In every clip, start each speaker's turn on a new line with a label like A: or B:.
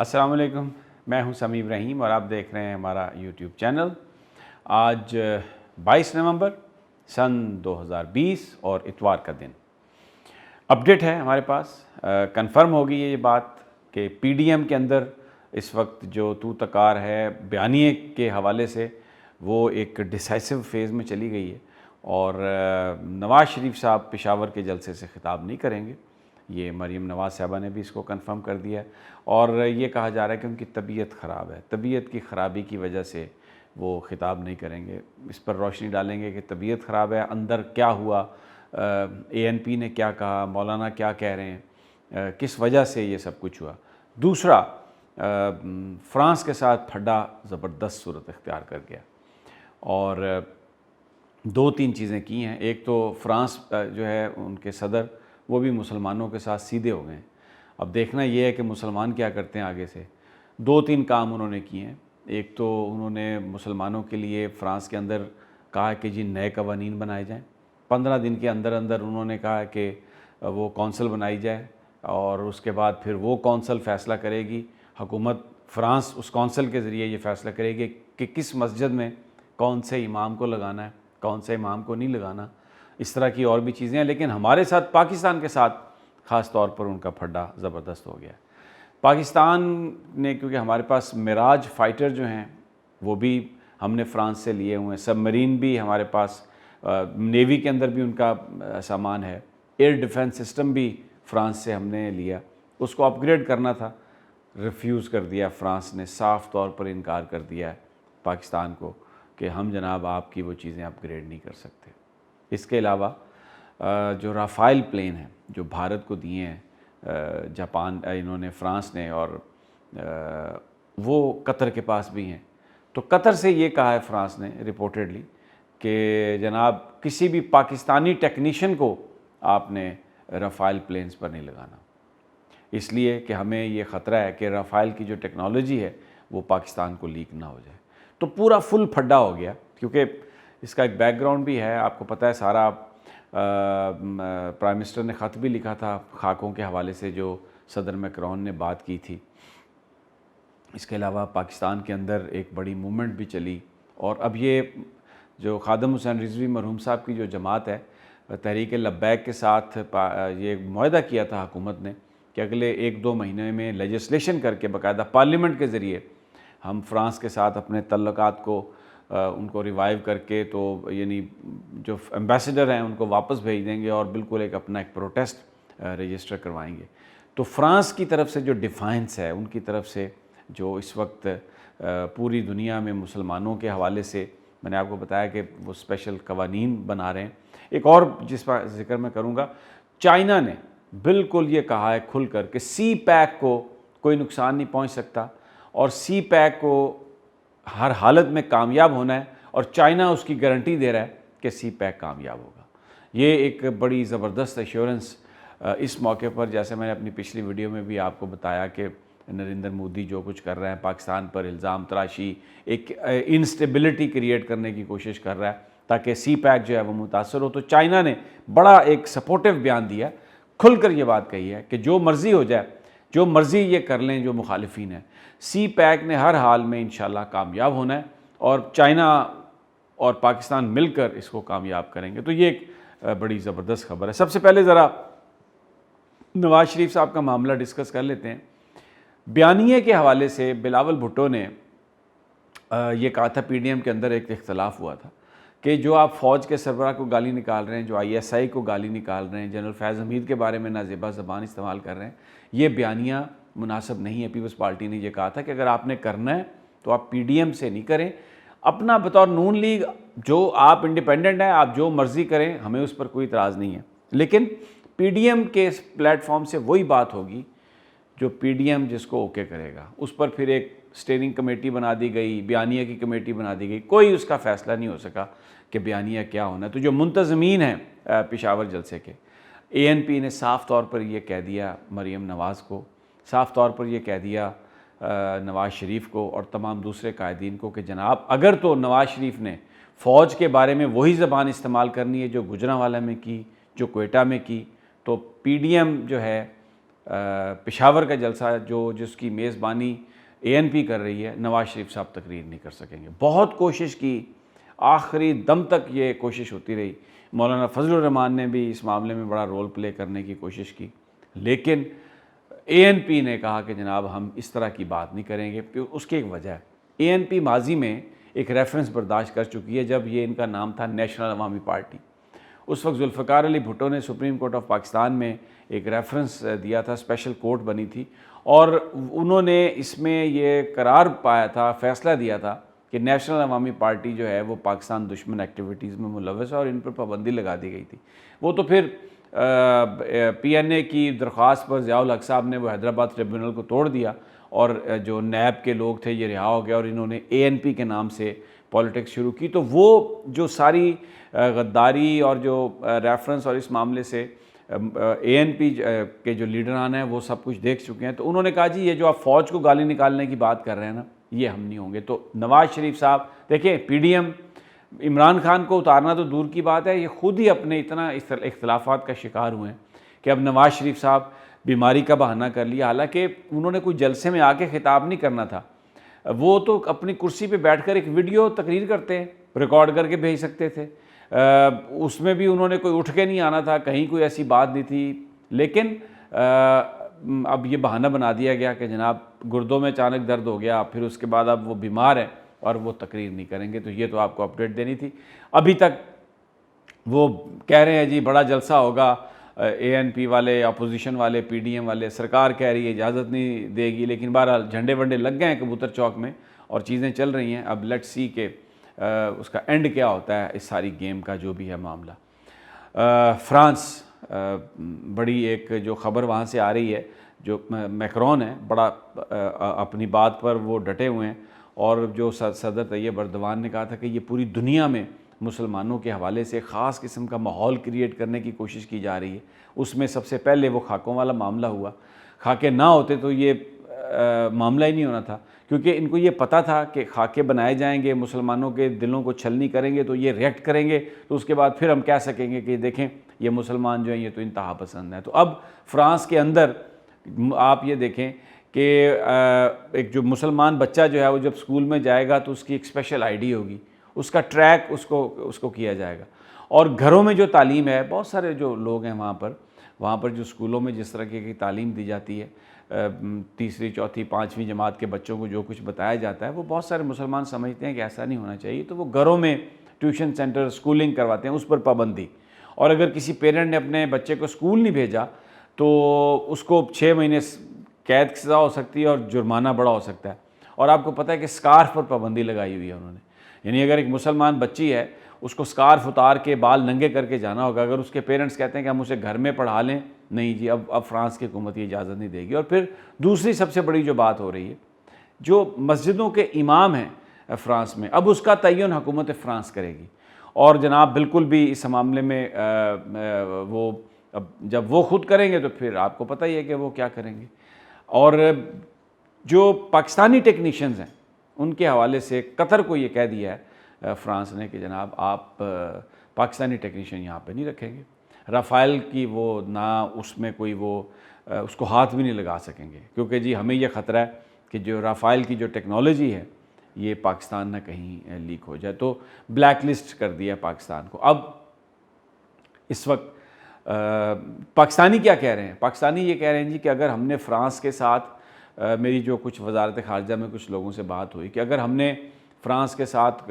A: السلام علیکم، میں ہوں سمیع ابراہیم اور آپ دیکھ رہے ہیں ہمارا یوٹیوب چینل۔ آج 22 نومبر سن 2020 اور اتوار کا دن اپڈیٹ ہے ہمارے پاس۔ کنفرم ہو گئی ہے یہ بات کہ پی ڈی ایم کے اندر اس وقت جو تو تکار ہے بیانیے کے حوالے سے وہ ایک ڈیسائسو فیز میں چلی گئی ہے، اور نواز شریف صاحب پشاور کے جلسے سے خطاب نہیں کریں گے۔ یہ مریم نواز صاحبہ نے بھی اس کو کنفرم کر دیا ہے، اور یہ کہا جا رہا ہے کہ ان کی طبیعت خراب ہے، طبیعت کی خرابی کی وجہ سے وہ خطاب نہیں کریں گے۔ اس پر روشنی ڈالیں گے کہ طبیعت خراب ہے، اندر کیا ہوا، اے این پی نے کیا کہا، مولانا کیا کہہ رہے ہیں، کس وجہ سے یہ سب کچھ ہوا۔ دوسرا، فرانس کے ساتھ پھڈا زبردست صورت اختیار کر گیا، اور دو تین چیزیں کی ہیں۔ ایک تو فرانس جو ہے ان کے صدر وہ بھی مسلمانوں کے ساتھ سیدھے ہو گئے ہیں۔ اب دیکھنا یہ ہے کہ مسلمان کیا کرتے ہیں آگے سے۔ دو تین کام انہوں نے کیے ہیں۔ ایک تو انہوں نے مسلمانوں کے لیے فرانس کے اندر کہا کہ جی نئے قوانین بنائے جائیں۔ 15 دن کے اندر اندر انہوں نے کہا کہ وہ کونسل بنائی جائے، اور اس کے بعد پھر وہ کونسل فیصلہ کرے گی۔ حکومت فرانس اس کونسل کے ذریعے یہ فیصلہ کرے گی کہ کس مسجد میں کون سے امام کو لگانا ہے، کون سے امام کو نہیں لگانا۔ اس طرح کی اور بھی چیزیں ہیں، لیکن ہمارے ساتھ پاکستان کے ساتھ خاص طور پر ان کا پھڈا زبردست ہو گیا ہے۔ پاکستان نے، کیونکہ ہمارے پاس میراج فائٹر جو ہیں وہ بھی ہم نے فرانس سے لیے ہوئے ہیں، سب مرین بھی ہمارے پاس، نیوی کے اندر بھی ان کا سامان ہے، ایئر ڈیفنس سسٹم بھی فرانس سے ہم نے لیا، اس کو اپ گریڈ کرنا تھا، ریفیوز کر دیا فرانس نے، صاف طور پر انکار کر دیا ہے پاکستان کو کہ ہم جناب آپ کی وہ چیزیں اپ گریڈ نہیں کر سکتے۔ اس کے علاوہ جو رافائل پلین ہیں جو بھارت کو دیے ہیں جاپان، انہوں نے، فرانس نے، اور وہ قطر کے پاس بھی ہیں، تو قطر سے یہ کہا ہے فرانس نے رپورٹڈلی کہ جناب کسی بھی پاکستانی ٹیکنیشین کو آپ نے رافائل پلینز پر نہیں لگانا، اس لیے کہ ہمیں یہ خطرہ ہے کہ رافائل کی جو ٹیکنالوجی ہے وہ پاکستان کو لیک نہ ہو جائے۔ تو پورا فل پھڈا ہو گیا، کیونکہ اس کا ایک بیک گراؤنڈ بھی ہے، آپ کو پتہ ہے سارا۔ پرائم منسٹر نے خط بھی لکھا تھا خاکوں کے حوالے سے جو صدر میکرون نے بات کی تھی۔ اس کے علاوہ پاکستان کے اندر ایک بڑی موومنٹ بھی چلی، اور اب یہ جو خادم حسین رضوی مرحوم صاحب کی جو جماعت ہے، تحریک لبیک کے ساتھ یہ معاہدہ کیا تھا حکومت نے کہ اگلے 1-2 مہینے میں لیجسلیشن کر کے باقاعدہ پارلیمنٹ کے ذریعے ہم فرانس کے ساتھ اپنے تعلقات کو ان کو ریوائیو کر کے، تو یعنی جو ایمبیسڈر ہیں ان کو واپس بھیج دیں گے، اور بالکل اپنا ایک پروٹیسٹ رجسٹر کروائیں گے۔ تو فرانس کی طرف سے جو ڈیفائنس ہے، ان کی طرف سے جو اس وقت پوری دنیا میں مسلمانوں کے حوالے سے، میں نے آپ کو بتایا کہ وہ اسپیشل قوانین بنا رہے ہیں۔ ایک اور جس پر ذکر میں کروں گا، چائنا نے بالکل یہ کہا ہے کھل کر کہ سی پیک کو کوئی نقصان نہیں پہنچ سکتا، اور سی پیک کو ہر حالت میں کامیاب ہونا ہے، اور چائنا اس کی گارنٹی دے رہا ہے کہ سی پیک کامیاب ہوگا۔ یہ ایک بڑی زبردست ایشورنس اس موقع پر، جیسے میں نے اپنی پچھلی ویڈیو میں بھی آپ کو بتایا کہ نریندر مودی جو کچھ کر رہے ہیں، پاکستان پر الزام تراشی، ایک انسٹیبلٹی کریٹ کرنے کی کوشش کر رہا ہے تاکہ سی پیک جو ہے وہ متاثر ہو۔ تو چائنا نے بڑا ایک سپورٹیو بیان دیا، کھل کر یہ بات کہی ہے کہ جو مرضی ہو جائے، جو مرضی یہ کر لیں جو مخالفین ہیں، سی پیک نے ہر حال میں انشاءاللہ کامیاب ہونا ہے، اور چائنا اور پاکستان مل کر اس کو کامیاب کریں گے۔ تو یہ ایک بڑی زبردست خبر ہے۔ سب سے پہلے ذرا نواز شریف صاحب کا معاملہ ڈسکس کر لیتے ہیں۔ بیانیے کے حوالے سے بلاول بھٹو نے یہ کہا تھا، پی ڈی ایم کے اندر ایک اختلاف ہوا تھا کہ جو آپ فوج کے سربراہ کو گالی نکال رہے ہیں، جو آئی ایس آئی کو گالی نکال رہے ہیں، جنرل فیض حمید کے بارے میں نازیبا زبان استعمال کر رہے ہیں، یہ بیانیہ مناسب نہیں ہے۔ پیپلز پارٹی نے یہ کہا تھا کہ اگر آپ نے کرنا ہے تو آپ پی ڈی ایم سے نہیں کریں، اپنا بطور نون لیگ جو آپ انڈیپینڈنٹ ہیں، آپ جو مرضی کریں، ہمیں اس پر کوئی اعتراض نہیں ہے، لیکن پی ڈی ایم کے اس پلیٹ فارم سے وہی بات ہوگی جو پی ڈی ایم جس کو اوکے کرے گا۔ اس پر پھر ایک اسٹیئرنگ کمیٹی بنا دی گئی، بیانیہ کی کمیٹی بنا دی گئی، کوئی اس کا فیصلہ نہیں ہو سکا کہ بیانیہ کیا ہونا ہے۔ تو جو منتظمین ہیں پشاور جلسے کے، اے این پی نے صاف طور پر یہ کہہ دیا مریم نواز کو، صاف طور پر یہ کہہ دیا نواز شریف کو اور تمام دوسرے قائدین کو کہ جناب اگر تو نواز شریف نے فوج کے بارے میں وہی زبان استعمال کرنی ہے جو گجرانوالہ میں کی، جو کوئٹہ میں کی، تو پی ڈی ایم جو ہے پشاور کا جلسہ جس کی میزبانی ANP کر رہی ہے، نواز شریف صاحب تقریر نہیں کر سکیں گے۔ بہت کوشش کی، آخری دم تک یہ کوشش ہوتی رہی۔ مولانا فضل الرحمان نے بھی اس معاملے میں بڑا رول پلے کرنے کی کوشش کی، لیکن ANP نے کہا کہ جناب ہم اس طرح کی بات نہیں کریں گے۔ اس کی ایک وجہ ہے، ANP ماضی میں ایک ریفرنس برداشت کر چکی ہے جب یہ ان کا نام تھا نیشنل عوامی پارٹی۔ اس وقت ذوالفقار علی بھٹو نے سپریم کورٹ آف پاکستان میں ایک ریفرنس دیا تھا، اسپیشل کورٹ بنی تھی، اور انہوں نے اس میں یہ قرار پایا تھا، فیصلہ دیا تھا کہ نیشنل عوامی پارٹی جو ہے وہ پاکستان دشمن ایکٹیویٹیز میں ملوث ہے، اور ان پر پابندی لگا دی گئی تھی۔ وہ تو پھر PNA کی درخواست پر ضیاء الحق صاحب نے وہ حیدرآباد ٹریبیونل کو توڑ دیا، اور جو نیب کے لوگ تھے یہ رہا ہو گیا، اور انہوں نے ANP کے نام سے پالیٹکس شروع کی۔ تو وہ جو ساری غداری اور جو ریفرنس اور اس معاملے سے ANP کے جو لیڈران ہیں وہ سب کچھ دیکھ چکے ہیں، تو انہوں نے کہا جی یہ جو آپ فوج کو گالی نکالنے کی بات کر رہے ہیں نا، یہ ہم نہیں ہوں گے۔ تو نواز شریف صاحب دیکھیں، PDM عمران خان کو اتارنا تو دور کی بات ہے، یہ خود ہی اپنے اتنا اختلافات کا شکار ہوئے ہیں کہ اب نواز شریف صاحب بیماری کا بہانہ کر لیا، حالانکہ انہوں نے کوئی جلسے میں آ کے خطاب نہیں کرنا تھا، وہ تو اپنی کرسی پہ بیٹھ کر ایک ویڈیو تقریر کرتے ہیں، ریکارڈ کر کے بھیج سکتے تھے، اس میں بھی انہوں نے کوئی اٹھ کے نہیں آنا تھا، کہیں کوئی ایسی بات نہیں تھی، لیکن اب یہ بہانہ بنا دیا گیا کہ جناب گردوں میں اچانک درد ہو گیا، پھر اس کے بعد اب وہ بیمار ہیں اور وہ تقریر نہیں کریں گے۔ تو یہ تو آپ کو اپڈیٹ دینی تھی۔ ابھی تک وہ کہہ رہے ہیں جی بڑا جلسہ ہوگا، ANP والے، اپوزیشن والے، PDM والے، سرکار کہہ رہی ہے اجازت نہیں دے گی، لیکن بہرحال جھنڈے ونڈے لگ گئے ہیں کبوتر چوک میں اور چیزیں چل رہی ہیں۔ اب لیٹ سی کہ اس کا اینڈ کیا ہوتا ہے اس ساری گیم کا جو بھی ہے معاملہ۔ فرانس، بڑی ایک جو خبر وہاں سے آ رہی ہے، جو میکرون ہے بڑا اپنی بات پر وہ ڈٹے ہوئے ہیں، اور جو صدر طیب ایردوان نے کہا تھا کہ یہ پوری دنیا میں مسلمانوں کے حوالے سے خاص قسم کا ماحول کریٹ کرنے کی کوشش کی جا رہی ہے۔ اس میں سب سے پہلے وہ خاکوں والا معاملہ ہوا، خاکے نہ ہوتے تو یہ معاملہ ہی نہیں ہونا تھا، کیونکہ ان کو یہ پتہ تھا کہ خاکے بنائے جائیں گے، مسلمانوں کے دلوں کو چھلنی کریں گے تو یہ ریئیکٹ کریں گے، تو اس کے بعد پھر ہم کہہ سکیں گے کہ دیکھیں یہ مسلمان جو ہیں یہ تو انتہا پسند ہیں۔ تو اب فرانس کے اندر آپ یہ دیکھیں کہ ایک جو مسلمان بچہ جو ہے وہ جب اسکول میں جائے گا تو اس کی ایک اسپیشل ID ہوگی، اس کا ٹریک اس کو کیا جائے گا، اور گھروں میں جو تعلیم ہے، بہت سارے جو لوگ ہیں وہاں پر جو اسکولوں میں جس طرح کی تعلیم دی جاتی ہے، تیسری، چوتھی، پانچویں جماعت کے بچوں کو جو کچھ بتایا جاتا ہے، وہ بہت سارے مسلمان سمجھتے ہیں کہ ایسا نہیں ہونا چاہیے، تو وہ گھروں میں ٹیوشن سینٹر، اسکولنگ کرواتے ہیں، اس پر پابندی۔ اور اگر کسی پیرنٹ نے اپنے بچے کو اسکول نہیں بھیجا تو اس کو 6 مہینے قید کی سزا ہو سکتی ہے اور جرمانہ بڑا ہو سکتا ہے۔ اور آپ کو پتہ ہے کہ اسکارف پر پابندی لگائی ہوئی ہے انہوں نے، یعنی اگر ایک مسلمان بچی ہے اس کو اسکارف اتار کے بال ننگے کر کے جانا ہوگا، اگر اس کے پیرنٹس کہتے ہیں کہ ہم اسے گھر میں پڑھا لیں، نہیں جی، اب فرانس کی حکومت یہ اجازت نہیں دے گی۔ اور پھر دوسری سب سے بڑی جو بات ہو رہی ہے، جو مسجدوں کے امام ہیں فرانس میں، اب اس کا تعین حکومت فرانس کرے گی، اور جناب بالکل بھی اس معاملے میں وہ اب جب وہ خود کریں گے تو پھر آپ کو پتہ ہی ہے کہ وہ کیا کریں گے۔ اور جو پاکستانی ٹیکنیشینز ہیں ان کے حوالے سے قطر کو یہ کہہ دیا ہے فرانس نے کہ جناب آپ پاکستانی ٹیکنیشین یہاں پہ نہیں رکھیں گے، رافائل کی وہ نہ اس میں کوئی وہ اس کو ہاتھ بھی نہیں لگا سکیں گے، کیونکہ جی ہمیں یہ خطرہ ہے کہ جو رافائل کی جو ٹیکنالوجی ہے یہ پاکستان نہ کہیں لیک ہو جائے، تو بلیک لسٹ کر دیا پاکستان کو۔ اب اس وقت پاکستانی کیا کہہ رہے ہیں؟ پاکستانی یہ کہہ رہے ہیں جی کہ اگر ہم نے فرانس کے ساتھ، میری جو کچھ وزارت خارجہ میں کچھ لوگوں سے بات ہوئی کہ اگر ہم نے فرانس کے ساتھ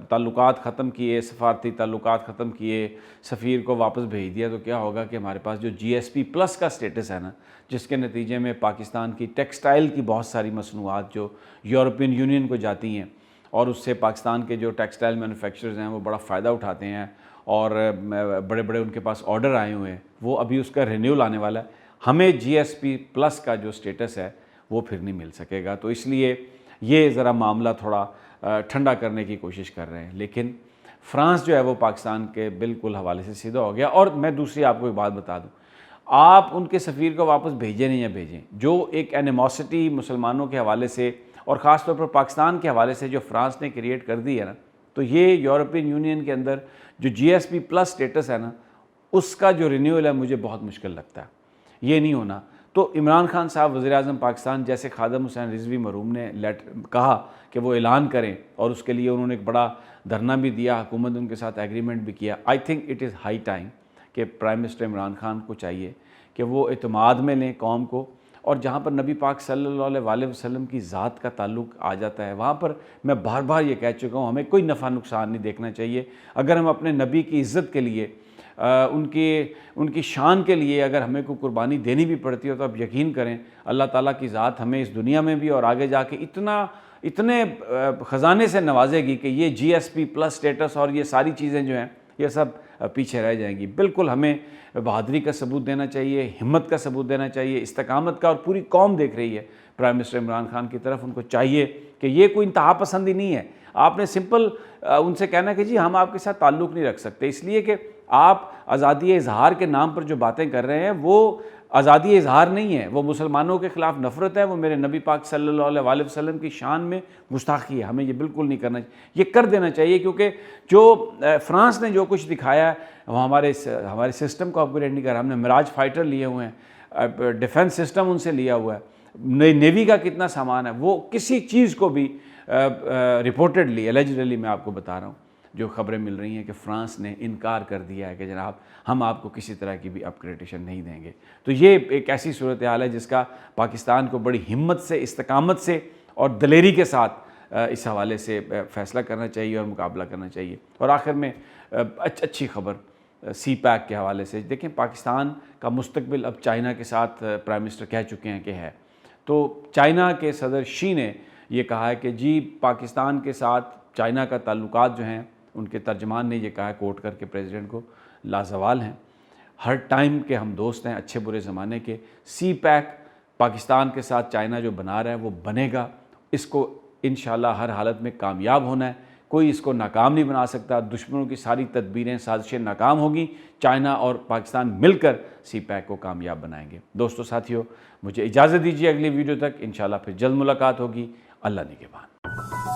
A: تعلقات ختم کیے، سفارتی تعلقات ختم کیے، سفیر کو واپس بھیج دیا، تو کیا ہوگا کہ ہمارے پاس جو GSP+ کا سٹیٹس ہے نا، جس کے نتیجے میں پاکستان کی ٹیکسٹائل کی بہت ساری مصنوعات جو یورپین یونین کو جاتی ہیں، اور اس سے پاکستان کے جو ٹیکسٹائل مینوفیکچررز ہیں وہ بڑا فائدہ اٹھاتے ہیں، اور بڑے بڑے ان کے پاس آرڈر آئے ہوئے ہیں، وہ ابھی اس کا رینیول آنے والا ہے، ہمیں GSP+ کا جو سٹیٹس ہے وہ پھر نہیں مل سکے گا۔ تو اس لیے یہ ذرا معاملہ تھوڑا ٹھنڈا کرنے کی کوشش کر رہے ہیں، لیکن فرانس جو ہے وہ پاکستان کے بالکل حوالے سے سیدھا ہو گیا۔ اور میں دوسری آپ کو ایک بات بتا دوں، آپ ان کے سفیر کو واپس بھیجیں نہیں یا بھیجیں، جو ایک اینیموسٹی مسلمانوں کے حوالے سے اور خاص طور پر پاکستان کے حوالے سے جو فرانس نے کریٹ کر دی ہے نا، تو یہ یورپین یونین کے اندر جو GSP+ سٹیٹس ہے نا، اس کا جو رینیول ہے مجھے بہت مشکل لگتا ہے، یہ نہیں ہونا۔ تو عمران خان صاحب وزیر اعظم پاکستان جیسے خادم حسین رضوی مرحوم نے کہا کہ وہ اعلان کریں، اور اس کے لیے انہوں نے ایک بڑا دھرنا بھی دیا، حکومت ان کے ساتھ ایگریمنٹ بھی کیا. I think it is high time کہ پرائم منسٹر عمران خان کو چاہیے کہ وہ اعتماد میں لیں قوم کو، اور جہاں پر نبی پاک صلی اللہ علیہ وسلم کی ذات کا تعلق آ جاتا ہے وہاں پر میں بار بار یہ کہہ چکا ہوں، ہمیں کوئی نفع نقصان نہیں دیکھنا چاہیے. اگر ہم اپنے نبی کی عزت کے لیے، ان کی شان کے لیے اگر ہمیں کوئی قربانی دینی بھی پڑتی ہو تو اب یقین کریں اللہ تعالیٰ کی ذات ہمیں اس دنیا میں بھی اور آگے جا کے اتنے خزانے سے نوازے گی کہ یہ جی ایس پی پلس سٹیٹس اور یہ ساری چیزیں جو ہیں یہ سب پیچھے رہ جائیں گی. بالکل ہمیں بہادری کا ثبوت دینا چاہیے، ہمت کا ثبوت دینا چاہیے، استقامت کا، اور پوری قوم دیکھ رہی ہے پرائم منسٹر عمران خان کی طرف. ان کو چاہیے کہ یہ کوئی انتہا پسندی نہیں ہے. آپ نے سمپل ان سے کہنا کہ جی ہم آپ کے ساتھ تعلق نہیں رکھ سکتے، اس لیے کہ آپ آزادی اظہار کے نام پر جو باتیں کر رہے ہیں وہ آزادی اظہار نہیں ہے، وہ مسلمانوں کے خلاف نفرت ہے، وہ میرے نبی پاک صلی اللہ علیہ وسلم کی شان میں گستاخی ہے. ہمیں یہ بالکل نہیں کرنا چاہیے، یہ کر دینا چاہیے، کیونکہ جو فرانس نے جو کچھ دکھایا ہے وہ ہمارے سسٹم کو اپ گریڈ نہیں کر رہا. ہم نے میراج فائٹر لیے ہوئے ہیں، ڈیفنس سسٹم ان سے لیا ہوا ہے، نیوی کا کتنا سامان ہے، وہ کسی چیز کو بھی رپورٹڈلی ایلیجڈلی میں آپ کو بتا رہا ہوں جو خبریں مل رہی ہیں کہ فرانس نے انکار کر دیا ہے کہ جناب ہم آپ کو کسی طرح کی بھی اپ گریڈیشن نہیں دیں گے. تو یہ ایک ایسی صورتحال ہے جس کا پاکستان کو بڑی ہمت سے، استقامت سے اور دلیری کے ساتھ اس حوالے سے فیصلہ کرنا چاہیے اور مقابلہ کرنا چاہیے. اور آخر میں اچھی خبر سی پیک کے حوالے سے دیکھیں، پاکستان کا مستقبل اب چائنا کے ساتھ پرائم منسٹر کہہ چکے ہیں کہ ہے. تو چائنا کے صدر شی نے یہ کہا ہے کہ جی پاکستان کے ساتھ چائنا کا تعلقات جو ہیں، ان کے ترجمان نے یہ کہا ہے کوٹ کر کے پریزیڈنٹ کو، لازوال ہیں، ہر ٹائم کے ہم دوست ہیں، اچھے برے زمانے کے. سی پیک پاکستان کے ساتھ چائنا جو بنا رہا ہے وہ بنے گا، اس کو انشاءاللہ ہر حالت میں کامیاب ہونا ہے، کوئی اس کو ناکام نہیں بنا سکتا. دشمنوں کی ساری تدبیریں، سازشیں ناکام ہوگی، چائنا اور پاکستان مل کر سی پیک کو کامیاب بنائیں گے. دوستو ساتھیو، مجھے اجازت دیجیے، اگلی ویڈیو تک انشاءاللہ پھر جلد ملاقات ہوگی. اللہ نگہبان.